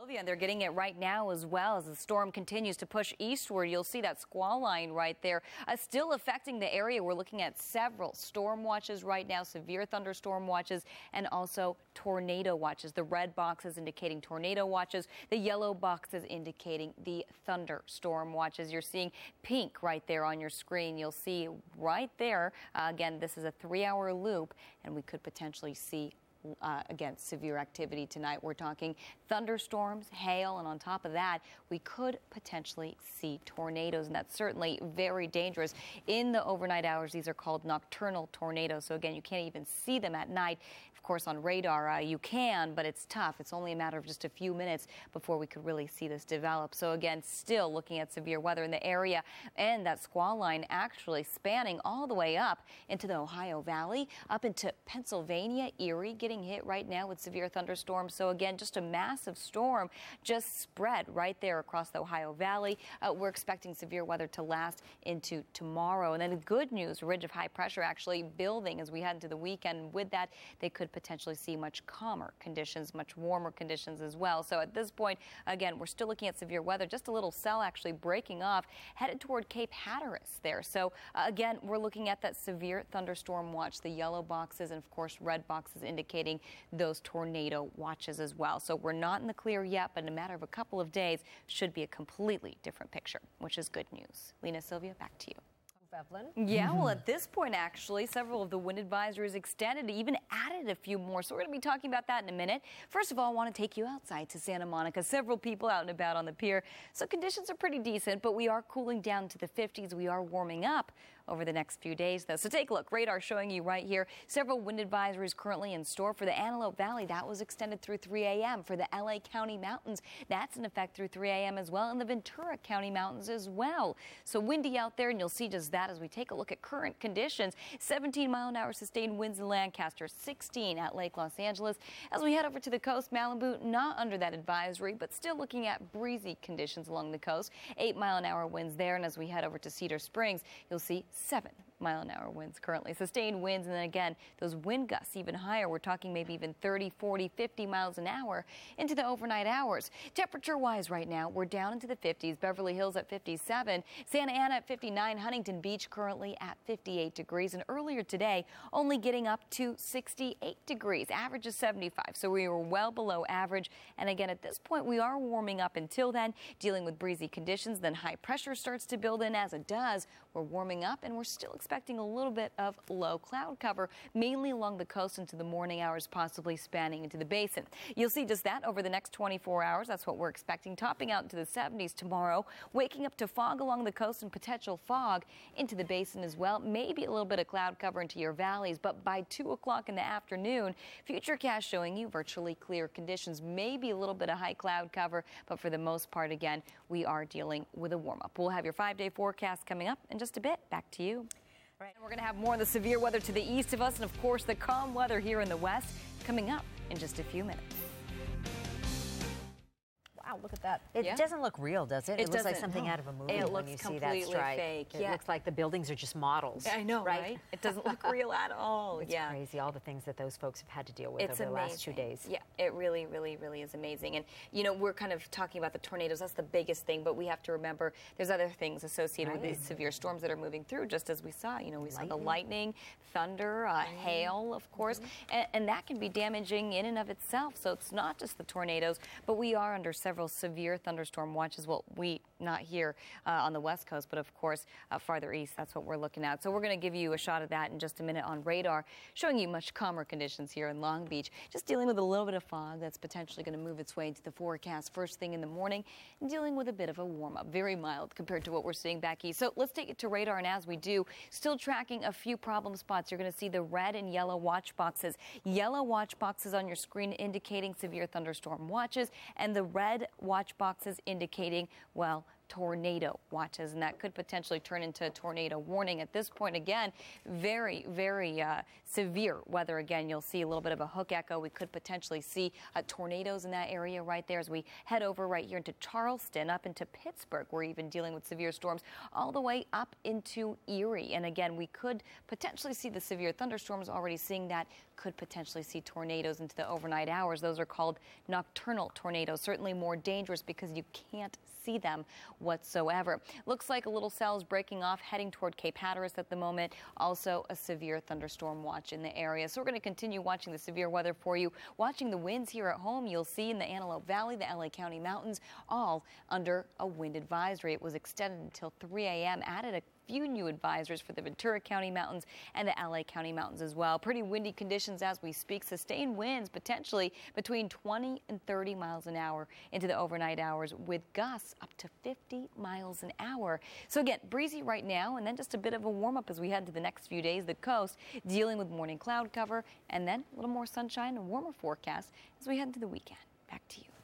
Sylvia, and they're getting it right now as well as the storm continues to push eastward. You'll see that squall line right there still affecting the area. We're looking at several storm watches right now, severe thunderstorm watches, and also tornado watches. The red boxes indicating tornado watches, the yellow boxes indicating the thunderstorm watches. You're seeing pink right there on your screen. You'll see right there, again, this is a 3-hour loop, and we could potentially see again, severe activity tonight. We're talking thunderstorms, hail, and on top of that, we could potentially see tornadoes, and that's certainly very dangerous. In the overnight hours, these are called nocturnal tornadoes. So again, you can't even see them at night. Of course, on radar, you can, but it's tough. It's only a matter of just a few minutes before we could really see this develop. So again, still looking at severe weather in the area, and that squall line actually spanning all the way up into the Ohio Valley, up into Pennsylvania, Erie, getting hit right now with severe thunderstorms. So again, just a massive storm just spread right there across the Ohio Valley. We're expecting severe weather to last into tomorrow. And then the good news, a ridge of high pressure actually building as we head into the weekend. With that, they could potentially see much calmer conditions, much warmer conditions as well. So at this point, again, we're still looking at severe weather. Just a little cell actually breaking off, headed toward Cape Hatteras there. So again, we're looking at that severe thunderstorm watch, the yellow boxes, and of course red boxes indicating those tornado watches as well. So we're not in the clear yet, but in a matter of a couple of days should be a completely different picture, which is good news. Lena, Sylvia, back to you. Evelyn? Yeah, well, at this point, actually, several of the wind advisories extended, even added a few more. So we're going to be talking about that in a minute. First of all, I want to take you outside to Santa Monica. Several people out and about on the pier. So conditions are pretty decent, but we are cooling down to the 50s. We are warming up over the next few days, though. So take a look. Radar showing you right here. Several wind advisories currently in store for the Antelope Valley. That was extended through 3 a.m. For the LA County Mountains, that's in effect through 3 a.m. as well, and the Ventura County Mountains as well. So windy out there, and you'll see just that as we take a look at current conditions. 17-mile-an-hour sustained winds in Lancaster, 16 at Lake Los Angeles. As we head over to the coast, Malibu not under that advisory, but still looking at breezy conditions along the coast. 8-mile-an-hour winds there, and as we head over to Cedar Springs, you'll see 7-mile-an-hour winds currently. Sustained winds, and then again, those wind gusts even higher. We're talking maybe even 30, 40, 50 miles an hour into the overnight hours. Temperature-wise right now, we're down into the 50s. Beverly Hills at 57. Santa Ana at 59. Huntington Beach currently at 58 degrees. And earlier today, only getting up to 68 degrees. Average is 75. So we were well below average. And again, at this point, we are warming up until then, dealing with breezy conditions. Then high pressure starts to build in. As it does, we're warming up, and we're still expecting a little bit of low cloud cover, mainly along the coast into the morning hours, possibly spanning into the basin. You'll see just that over the next 24 hours. That's what we're expecting, topping out into the 70s tomorrow, waking up to fog along the coast and potential fog into the basin as well. Maybe a little bit of cloud cover into your valleys, but by 2 o'clock in the afternoon, Futurecast showing you virtually clear conditions, maybe a little bit of high cloud cover, but for the most part, again, we are dealing with a warm-up. We'll have your 5-day forecast coming up in just a bit. Back to you. Right. We're going to have more of the severe weather to the east of us, and of course the calm weather here in the west coming up in just a few minutes. Wow, look at that. It doesn't look real, does it? It looks like something out of a movie it when looks you see that completely stripe. fake. It looks like the buildings are just models. I know, right? It doesn't look real at all. It's crazy, all the things that those folks have had to deal with over the last 2 days. Yeah, it really, really, really is amazing. And, you know, we're kind of talking about the tornadoes. That's the biggest thing. But we have to remember there's other things associated with these severe storms that are moving through, just as we saw. You know, we saw the lightning, thunder, hail, of course. And that can be damaging in and of itself. So it's not just the tornadoes, but we are under several severe thunderstorm watches. Well, we not here on the West Coast, but of course farther east. That's what we're looking at. So we're going to give you a shot of that in just a minute on radar, showing you much calmer conditions here in Long Beach. Just dealing with a little bit of fog that's potentially going to move its way into the forecast first thing in the morning, and dealing with a bit of a warm-up. Very mild compared to what we're seeing back east. So let's take it to radar, and as we do, still tracking a few problem spots. You're going to see the red and yellow watch boxes. Yellow watch boxes on your screen indicating severe thunderstorm watches, and the red watch boxes indicating, well, tornado watches, and that could potentially turn into a tornado warning. At this point, again, very, very severe weather. Again, you'll see a little bit of a hook echo. We could potentially see tornadoes in that area right there as we head over right here into Charleston, up into Pittsburgh. We're even dealing with severe storms all the way up into Erie. And again, we could potentially see the severe thunderstorms, already seeing that could potentially see tornadoes into the overnight hours. Those are called nocturnal tornadoes, certainly more dangerous because you can't see them whatsoever. Looks like a little cell is breaking off, heading toward Cape Hatteras at the moment. Also a severe thunderstorm watch in the area. So we're going to continue watching the severe weather for you. Watching the winds here at home, you'll see in the Antelope Valley, the LA County Mountains, all under a wind advisory. It was extended until 3 a.m., added a few new advisories for the Ventura County Mountains and the LA County Mountains as well. Pretty windy conditions as we speak. Sustained winds potentially between 20 and 30 miles an hour into the overnight hours, with gusts up to 50 miles an hour. So again, breezy right now, and then just a bit of a warm up as we head to the next few days. The coast dealing with morning cloud cover, and then a little more sunshine and warmer forecast as we head into the weekend. Back to you.